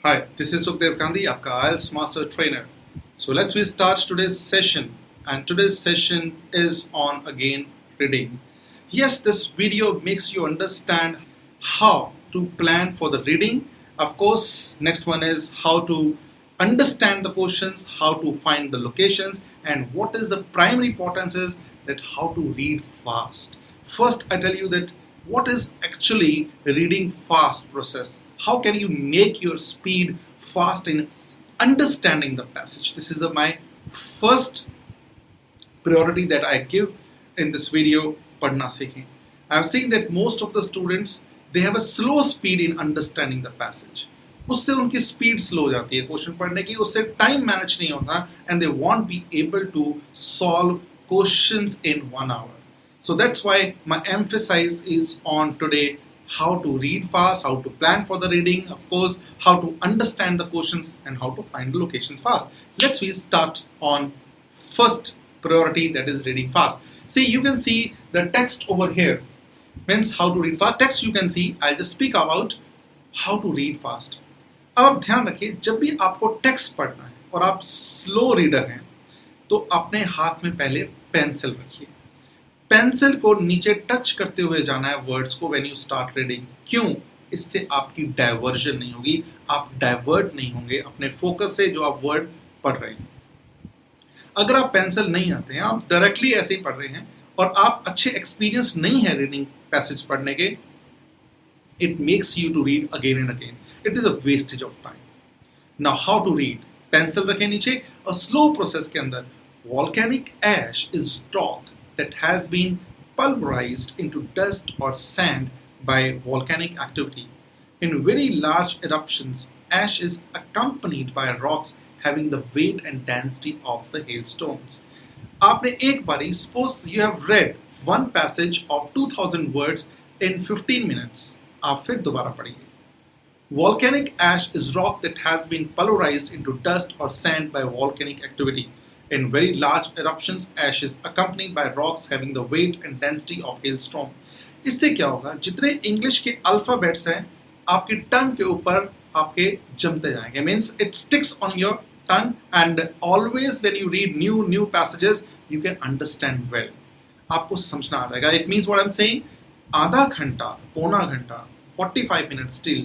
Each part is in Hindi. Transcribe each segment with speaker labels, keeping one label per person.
Speaker 1: Hi, this is Sukhdev Gandhi, आपका IELTS Master Trainer. So let's start today's session, and today's session is on again reading. Yes, this video makes you understand how to plan for the reading. Of course, next one is how to understand the questions, how to find the locations, and what is the primary importance is that how to read fast. First, I tell you that what is actually reading fast process. How can you make your speed fast in understanding the passage? This is my first priority that I give in this video. Padhna seekhein. I have seen that most of the students they have a slow speed in understanding the passage. उससे उनकी स्पीड स्लो हो जाती है क्वेश्चन पढ़ने की, उससे टाइम मैनेज नहीं होता and they won't be able to solve questions in 1 hour. So that's why my emphasis is on today how to read fast, how to plan for the reading, of course, how to understand the questions and how to find the locations fast. Let's start on first priority, that is reading fast. See, you can see the text over here means how to read fast. Text you can see, I'll just speak about how to read fast. अब आप ध्यान रखिए, जब भी आपको टेक्स्ट पढ़ना है और आप स्लो रीडर हैं तो अपने हाथ में पहले पेंसिल रखिए. पेंसिल को नीचे टच करते हुए जाना है वर्ड्स को व्हेन यू स्टार्ट रीडिंग. क्यों? इससे आपकी डाइवर्जन नहीं होगी, आप डाइवर्ट नहीं होंगे अपने फोकस से जो आप वर्ड पढ़ रहे हैं. अगर आप पेंसिल नहीं आते हैं, आप डायरेक्टली ऐसे ही पढ़ रहे हैं और आप अच्छे एक्सपीरियंस नहीं है रीडिंग पैसेज पढ़ने के, it makes you to read again and again. It is a wastage of time. Now how to read? Pencil रखें नीचे. A slow process के अंदर volcanic ash is rock that has been pulverized into dust or sand by volcanic activity. In very large eruptions, ash is accompanied by rocks having the weight and density of the hailstones. आपने एक बारी, suppose you have read one passage of 2000 words in 15 minutes. आप फिर दोबारा पढ़िए. Volcanic ash is rock that has been pulverized into dust or sand by volcanic activity. In very large eruptions, ash is accompanied by rocks having the weight and density of hailstorm. इससे क्या होगा? जितने इंग्लिश के अल्फाबेट्स हैं आपकी टंग के ऊपर आपके जमते जाएंगे. Means it sticks on your tongue and always when you read new passages you can understand well. आपको समझना आ जाएगा. It means what I'm saying, आधा घंटा, पौना घंटा, 45 minutes still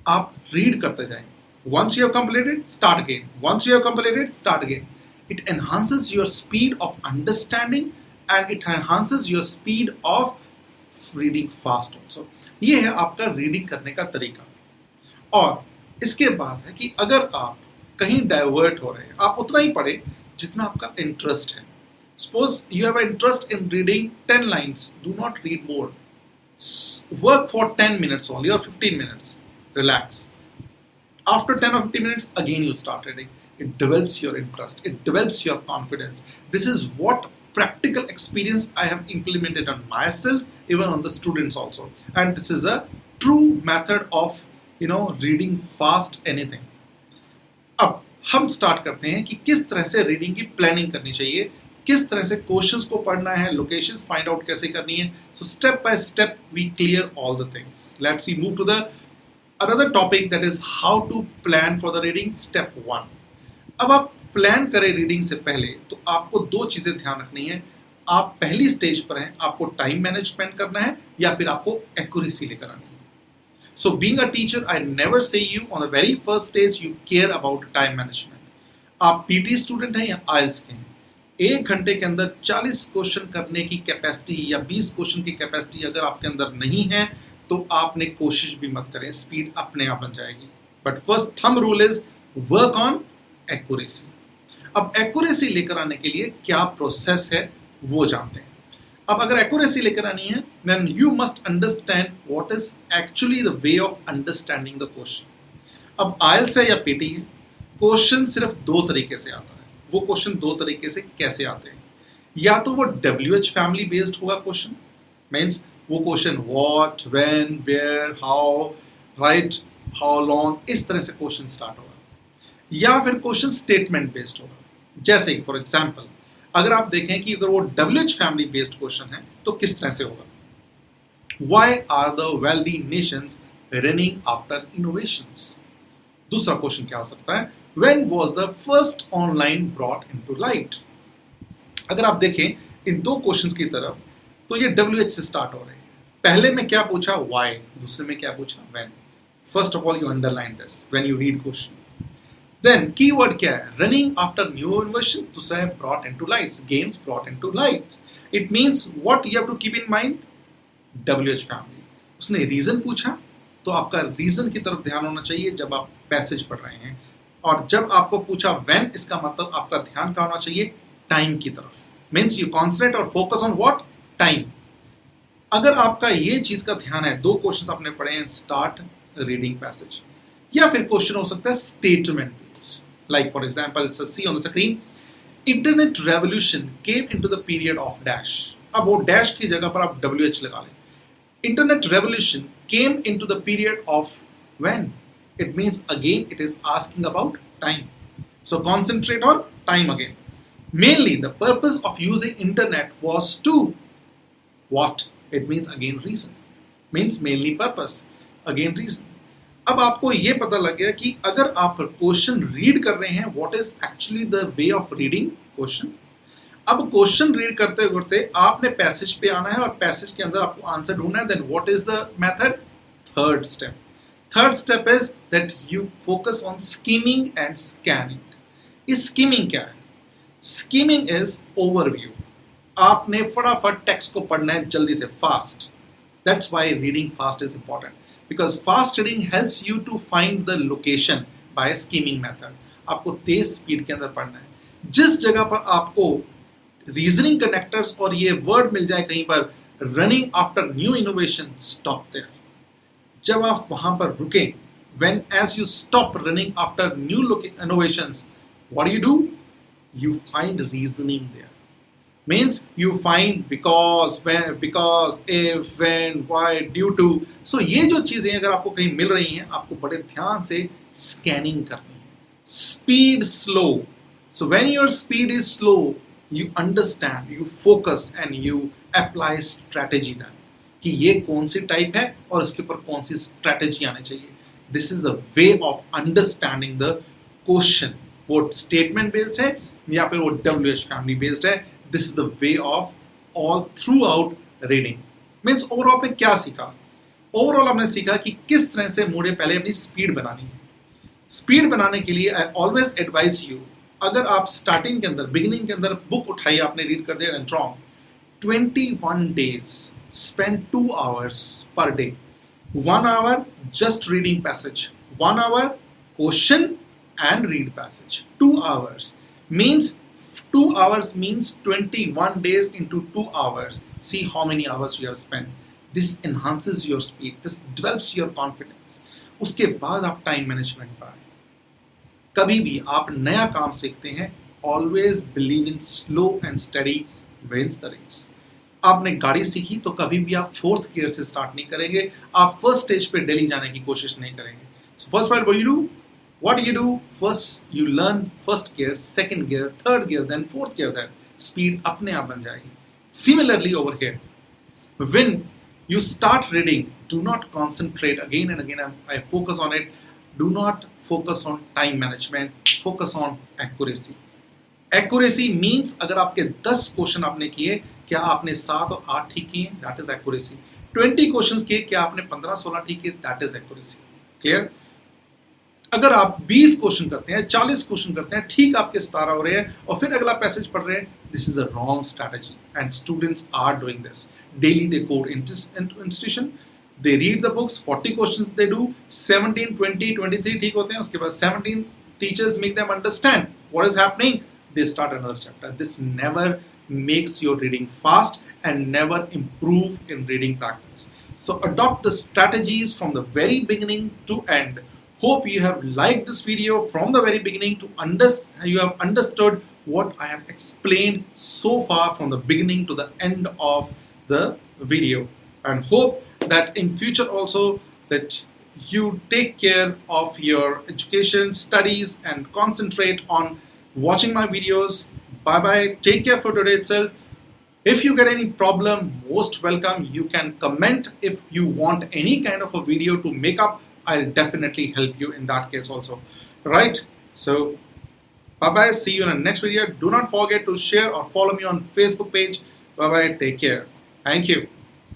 Speaker 1: आप रीड करते जाएंगे. Once you have completed, start again. Once you have completed, start again. It enhances your speed of understanding and it enhances your speed of reading fast also. ये है आपका रीडिंग करने का तरीका. और इसके बाद है कि अगर आप कहीं डाइवर्ट हो रहे हैं, आप उतना ही पढ़ें जितना आपका इंटरेस्ट है. Suppose you have an interest in reading 10 lines, do not read more. Work for 10 minutes only or 15 minutes. Relax. After 10 or 15 minutes, again you start reading. It develops your interest. It develops your confidence. This is what practical experience I have implemented on myself, even on the students also. And this is a true method of, reading fast anything. अब हम स्टार्ट करते हैं कि किस तरह से रीडिंग की प्लानिंग करनी चाहिए, किस तरह से क्वेश्चंस को पढ़ना है, लोकेशंस फाइंड आउट कैसे करनी है. So step by step we clear all the things. Let's we move to the another topic, that is how to plan for the reading. Step 1. अब आप प्लान करें रीडिंग से पहले तो आपको दो चीजें ध्यान रखनी है. आप पहली स्टेज पर हैं, आपको टाइम मैनेजमेंट करना है या फिर आपको एक्यूरेसी लेकर आनी है. So being a teacher, I never say you on the very first stage you care about time management. आप PT स्टूडेंट हैं या IELTS के हैं, 1 घंटे के अंदर 40 क्वेश्चन करने की कैपेसिटी या 20 क्वेश्चन की कैपेसिटी अगर आपके अंदर नहीं है तो आपने कोशिश भी मत करें, स्पीड अपने आप बन जाएगी. But first thumb rule is work on accuracy. अब एक्यूरेसी लेकर आने के लिए क्या प्रोसेस है वो जानते हैं. अब अगर एक्यूरेसी लेकर आनी है then you must understand what is actually the way of understanding the question. अब IELTS है या PT है, क्वेश्चन सिर्फ 2 तरीके से आता है. वो क्वेश्चन 2 तरीके से कैसे आते हैं? या तो वो WH फैमिली बेस्ड होगा क्वेश्चन, मीन्स वो question what, when, where, how, right, how long, इस तरह से क्वेश्चन स्टार्ट होगा. या फिर क्वेश्चन स्टेटमेंट बेस्ड होगा. जैसे फॉर एग्जाम्पल अगर आप देखें कि अगर वो WH फैमिली बेस्ड क्वेश्चन है तो किस तरह से होगा. Why are the wealthy nations running after innovations? दूसरा क्वेश्चन क्या हो सकता है, when was the first online brought into light. अगर आप देखें इन दो क्वेश्चंस की तरफ तो ये WH से स्टार्ट हो रहे हैं। पहले में क्या पूछा, व्हाई, दूसरे में क्या पूछा, when. First of all you underline this when you read question. Then keyword क्या है, रनिंग आफ्टर न्यू इन्वेंशन, दूसरा है brought into lights, games brought into lights. It means what you have to keep in mind, WH family. उसने रीजन पूछा तो आपका रीजन की तरफ ध्यान होना चाहिए जब आप पैसेज पढ़ रहे हैं, और जब आपको पूछा व्हेन, इसका मतलब आपका ध्यान कहाँ होना चाहिए, टाइम की तरफ। मीन्स यू कॉन्सेंट्रेट और फोकस ऑन व्हाट, टाइम। अगर आपका ये चीज का ध्यान है, दो क्वेश्चंस आपने पढ़े हैं, स्टार्ट रीडिंग पैसेज। या फिर क्वेश्चन हो सकता है statement based, like for example see on the screen, internet revolution came into the period of dash. अब वो डैश की जगह पर आप WH लगा लें। Internet revolution came into the period of when? It means again it is asking about time. So concentrate on time again. Mainly the purpose of using internet was to what? It means again reason. Means mainly purpose. Again reason. अब आपको ये पता लग गया कि अगर आप क्वेश्चन रीड कर रहे हैं, what is actually the way of reading question? अब क्वेश्चन रीड करते करते आपने पैसेज पे आना है और पैसेज के अंदर आपको आंसर ढूंढना है। Then what is the method, third step is that you focus on skimming and scanning. इस स्कीमिंग क्या है, स्कीमिंग इज ओवरव्यू। आपने फटाफट टेक्स्ट को पढ़ना है जल्दी से, fast. That's why reading fast is important, because fast reading helps you to find the location by skimming method. आपको तेज स्पीड के अंदर पढ़ना है। जिस जगह पर आपको रीजनिंग कनेक्टर्स और ये वर्ड मिल जाए कहीं पर, running after new innovation, stop there. जब आप वहां पर रुकें, when as you stop running after new innovations, what you do, you find reasoning there. Means you find because, because, if, when, why, due to. So ये जो चीजें अगर आपको कहीं मिल रही हैं, आपको बड़े ध्यान से स्कैनिंग करनी है। Speed slow, so when your speed is slow, you understand, you focus and you apply strategy then कि ये कौन सी टाइप है और इसके ऊपर कौन सी स्ट्रैटेजी आनी चाहिए। This is the way of understanding the question. वो स्टेटमेंट बेस्ड है या फिर वो WH फैमिली बेस्ड है, this is the way of all through out reading. Means overall आपने क्या सीखा, ओवरऑल आपने सीखा कि किस तरह से मुझे पहले अपनी स्पीड बनानी है। स्पीड बनाने के लिए आई ऑलवेज एडवाइस यू, अगर आप स्टार्टिंग के अंदर, बिगिनिंग के अंदर बुक उठाई, आपने रीड कर दिया and wrong, 21 days, spend 2 hours per day, 1 hour just reading passage, 1 hour question and read passage, 2 hours means 2 hours means 21 days into 2 hours. See how many hours you have spent. This enhances your speed, this develops your confidence. उसके बाद आप टाइम मैनेजमेंट पर आए। कभी भी आप नया काम सीखते हैं, always believe in slow and study wins the race. आपने गाड़ी सीखी तो कभी भी आप 4th गियर से स्टार्ट नहीं करेंगे, आप फर्स्ट स्टेज पे डेली जाने की कोशिश नहीं करेंगे। So first what you do, first you learn first gear, second gear, third gear, then fourth gear, then speed अपने आप बन जाएगी। Similarly over here, when you start reading, do not concentrate again and again, I focus on it, do not focus on time management, focus on accuracy. Accuracy means अगर आपके 10 क्वेश्चन आपने किए, क्या आपने 7 और 8 ठीक किए, that is accuracy. 20 क्वेश्चंस किए, क्या आपने 15-16 ठीक किए, that is accuracy. Clear? अगर आप 20 क्वेश्चन करते हैं, 40 क्वेश्चन करते हैं, ठीक आपके 17 हो रहे हैं और फिर अगला पैसेज पढ़ रहे हैं, this is a wrong strategy and students are doing this. Daily they code institution, they read the books, 40 questions they do, 17, 20, 23 ठीक होते हैं, उसके बाद 17 teachers make them understand what is happening, they start another chapter. This never makes your reading fast and never improve in reading practice. So adopt the strategies from the very beginning to end. Hope you have liked this video from the very beginning you have understood what I have explained so far from the beginning to the end of the video, and hope that in future also that you take care of your education, studies and concentrate on watching my videos. Bye bye, take care for today itself. If you get any problem, most welcome, you can comment if you want any kind of a video to make up, I'll definitely help you in that case also. Right? So bye bye. See you in the next video. Do not forget to share or follow me on Facebook page. Bye bye. Take care. Thank you.